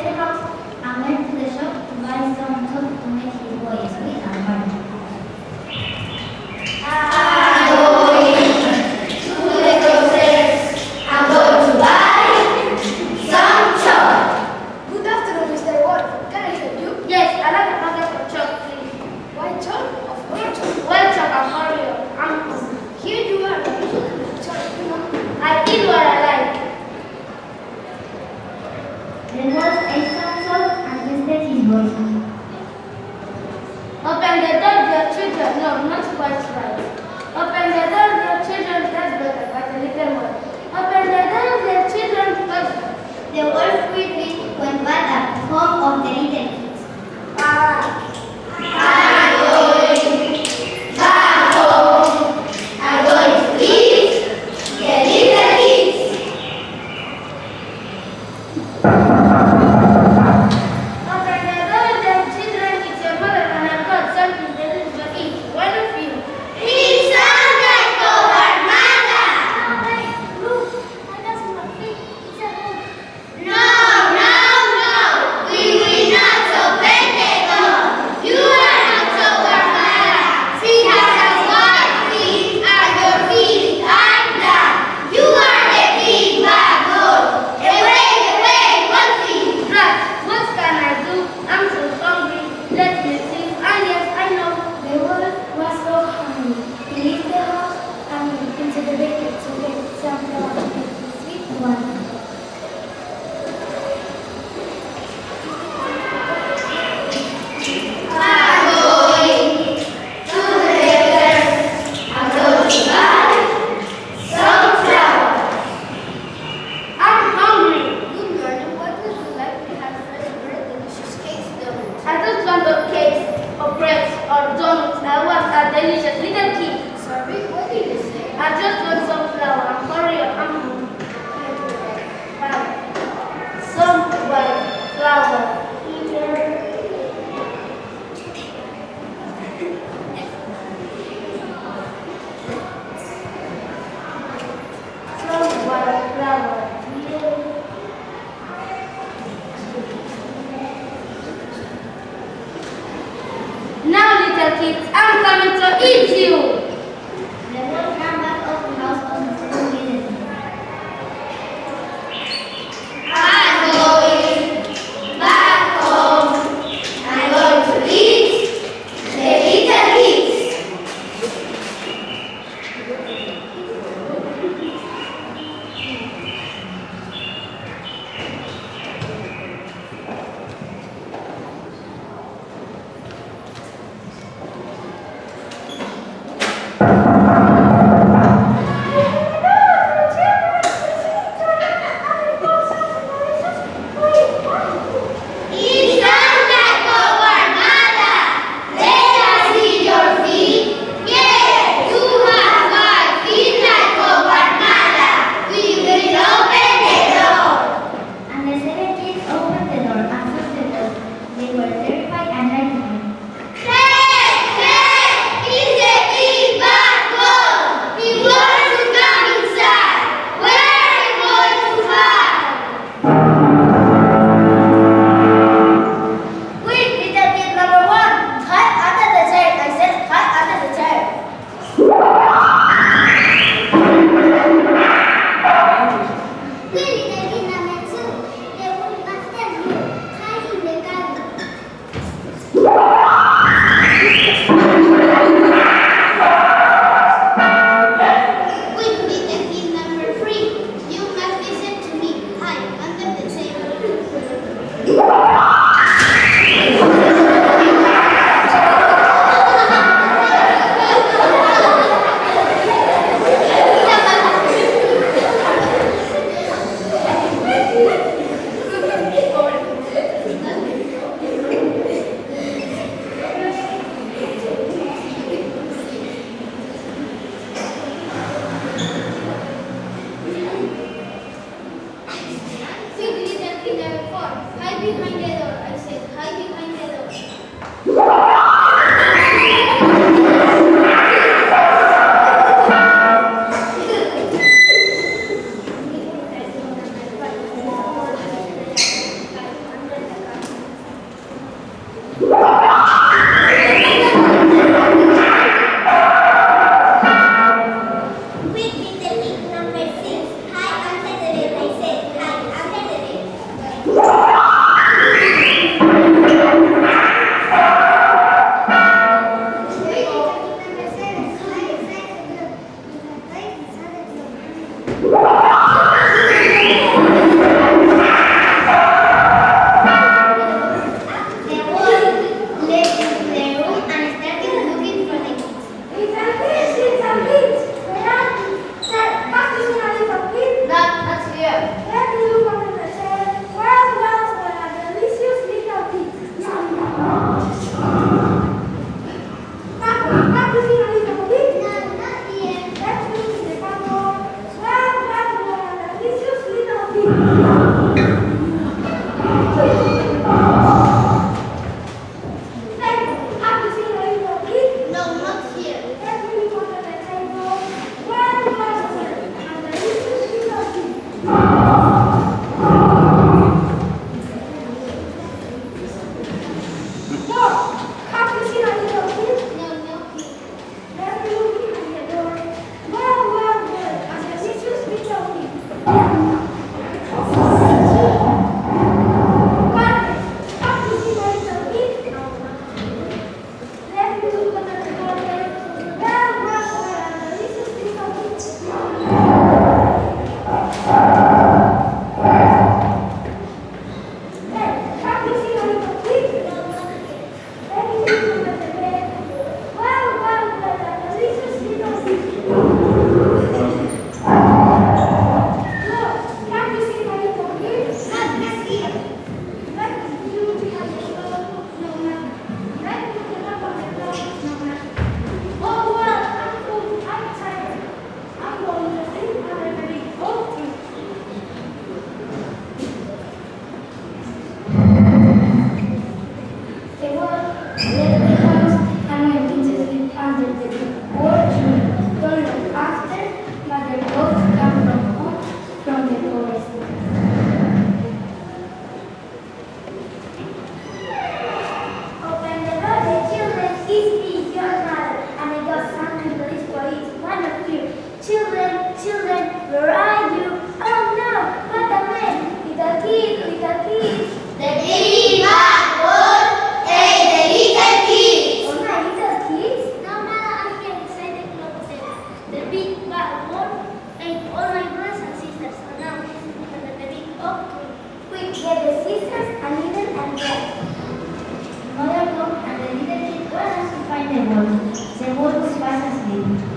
at the house and went to the shop to buy some toys to make his boy sweet and funny. Good afternoon, Mr. Wolf. Can I help you? Yes, I like a packet of chalk, please. White chalk of white chalk. Well, chalk and Oreo. Here you are. Chalk, you know. I did what I like. The wolf ate some salt and tasted his voice. Open the door, dear children. No, not quite right. Open the door, dear children. That's better, but a little more. Open the door, dear children. Perfect. The wolf quickly went back at home of the little kids. I'm going to eat the little kids. Open the door, dear children. It's your mother, and I've got something delicious to eat. One of you. It sounds like our mother. Oh, wait, look. I got some feet. It's a hook. No, we will not open the door. You are not our mother. She has a white feet and your feet are black. You are the big bad wolf. Away, Wolfie. Right, what can I do? I'm so hungry. Let me see. Ah, yes, I know. The wolf was so hungry. He left the house and went into the bakery to get some flour to make his sweet one. I'm hungry. Good morning. What would you like? We have fresh bread, delicious cakes, donuts. I don't want the cakes or breads or donuts. I want a delicious little cake. Sorry, what did you say? I just want some flour and Oreo. I'm hungry. Some white flour. Some white flour. Now, little kids, I'm coming to eat you. The wolf ran back up the house of the little kids. I'm going back home. I'm going to eat the little kids. It sounds like our mother. Let us see your feet. Yes, you have white feet like our mother. We will open the door. And the 7 kids opened the door and saw the wolf. They were terrified and ran behind. Hey! It's a big bad wolf. He wants to come inside. Where are you going to hide? Quick, little kid number 1. Hide under the chair. I said hide under the chair. Quick, little kid number 2. They will after you. Hide in the garden. Quick, little kid number 3. You must listen to me. Hide under the table. Quick, little kid number 4. Hide behind the door. I said hide behind the door. Lord. Their work was fast asleep.